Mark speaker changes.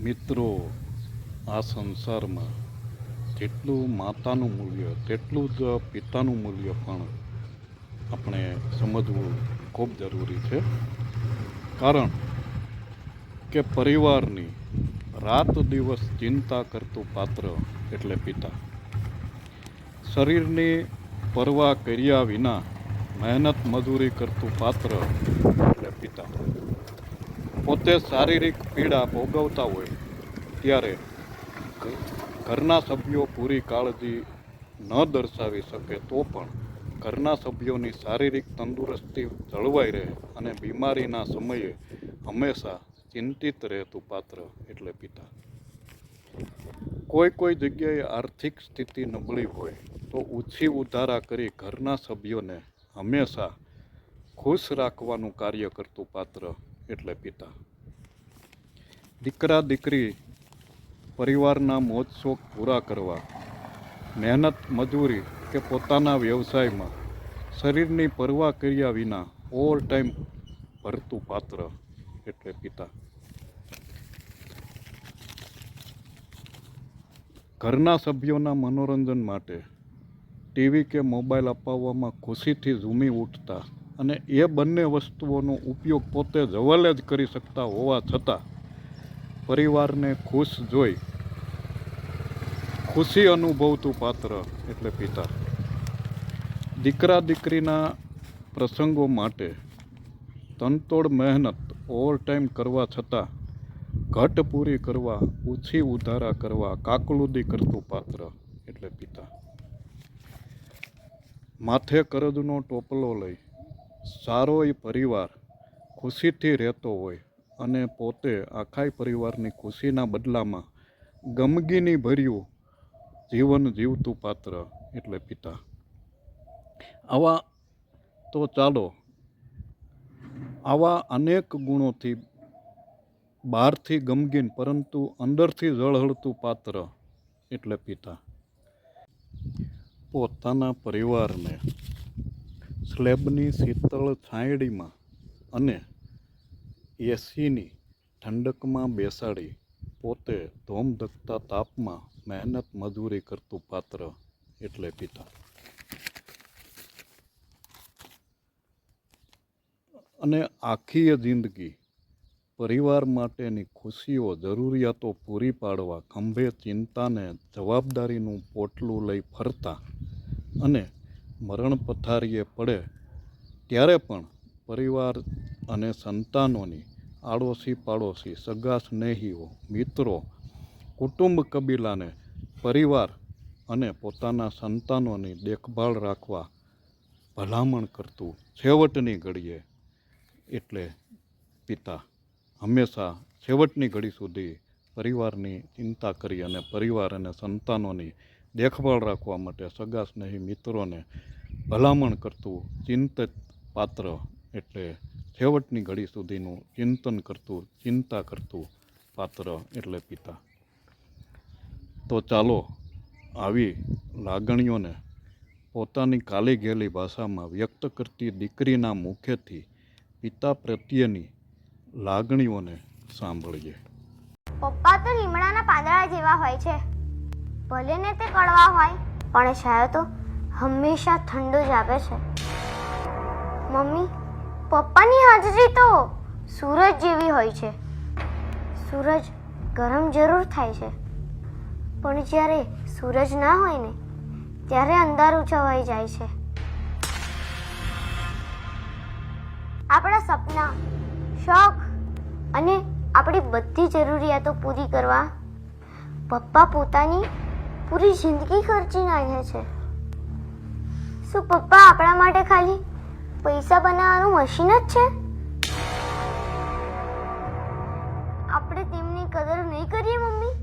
Speaker 1: મિત્રો, આ સંસારમાં જેટલું માતાનું મૂલ્ય તેટલું જ પિતાનું મૂલ્ય પણ આપણે સમજવું ખૂબ જરૂરી છે. કારણ કે પરિવારની રાત દિવસ ચિંતા કરતું પાત્ર એટલે પિતા. શરીરની પરવા કર્યા વિના મહેનત મજૂરી કરતું પાત્ર એટલે પિતા. પોતે શારીરિક પીડા ભોગવતા હોય ત્યારે ઘરના સભ્યો પૂરી કાળજી ન દર્શાવી શકે તો પણ ઘરના સભ્યોની શારીરિક તંદુરસ્તી જળવાઈ રહે અને બીમારીના સમયે હંમેશા ચિંતિત રહેતું પાત્ર એટલે પિતા. કોઈ જગ્યાએ આર્થિક સ્થિતિ નબળી હોય તો ઓછી ઉધારા કરી ઘરના સભ્યોને હંમેશા ખુશ રાખવાનું કાર્ય કરતું પાત્ર એટલે પિતા. દીકરા દીકરી પરિવારના મોજ શોખ પૂરા કરવા મહેનત મજૂરી કે પોતાના વ્યવસાયમાં શરીરની પરવા કર્યા વિના ઓવર ટાઈમ ભરતું પાત્ર એટલે પિતા. ઘરના સભ્યોના મનોરંજન માટે ટીવી કે મોબાઈલ અપાવવામાં ખુશીથી ઝૂમી ઉઠતા અને એ બંને વસ્તુઓનો ઉપયોગ પોતે જવલે જ કરી શકતા હોવા છતાં પરિવારને ખુશ જોઈ ખુશી અનુભવતું પાત્ર એટલે પિતા. દીકરા દીકરીના પ્રસંગો માટે તનતોડ મહેનત ઓવરટાઈમ કરવા છતાં ઘટ પૂરી કરવા ઓછી ઉધારા કરવા કાકલુદી કરતું પાત્ર એટલે પિતા. માથે કરજનો ટોપલો લઈ સારોય પરિવાર ખુશીથી રહેતો હોય અને પોતે આખાય પરિવારની ખુશીના બદલામાં ગમગીની ભર્યું જીવન જીવતું પાત્ર એટલે પિતા. આવા અનેક ગુણોથી બહારથી ગમગીન પરંતુ અંદરથી ઝળહળતું પાત્ર એટલે પિતા. પોતાના પરિવારને સ્લેબની શીતળ છાંયડીમાં અને એસીની ઠંડકમાં બેસાડી પોતે ધોમધકતા તાપમાં મહેનત મજૂરી કરતું પાત્ર એટલે પિતા. અને આખી જિંદગી પરિવાર માટેની ખુશીઓ જરૂરિયાતો પૂરી પાડવા ખંભે ચિંતાને જવાબદારીનું પોટલું લઈ ફરતા અને મરણ પથારીએ પડે ત્યારે પણ પરિવાર અને સંતાનોની આડોશી પાડોશી સગા સ્નેહીઓ મિત્રો કુટુંબ કબીલાને પરિવાર અને પોતાના સંતાનોની દેખભાળ રાખવા ભલામણ કરતું છેવટની ઘડીએ એટલે પિતા. હંમેશા છેવટની ઘડી સુધી પરિવારની ચિંતા કરી અને પરિવાર અને સંતાનોની દેખભાળ રાખવા માટે સગા સ્નેહી મિત્રોને ભલામણ કરતું ચિંતિત પાત્ર એટલે છેવટની ઘડી સુધીનું ચિંતન કરતું ચિંતા કરતું પાત્ર એટલે પિતા. તો ચાલો આવી લાગણીઓને પોતાની કાલી ઘેલી ભાષામાં વ્યક્ત કરતી દીકરીના મુખેથી પિતા પ્રત્યેની લાગણીઓને સાંભળીએ.
Speaker 2: પપ્પા તો લીમડાના પાંદડા જેવા હોય છે. ભલે ને તે કડવા હોય પણ છાયો તો હંમેશા ઠંડો જ આપે છે. મમ્મી, પપ્પાની હાજરી તો સૂરજ જેવી હોય છે. સૂરજ ગરમ જરૂર થાય છે પણ જ્યારે સૂરજ ના હોય ને ત્યારે અંધારું છવાઈ જાય છે. આપણા સપના, શોખ અને આપણી બધી જરૂરિયાતો પૂરી કરવા પપ્પા પોતાની પૂરી જિંદગી ખર્ચી નાખે છે. શું પપ્પા આપણા માટે ખાલી પૈસા બનાવવાનું મશીન જ છે? આપણે તેમની કદર નહીં કરીએ મમ્મી?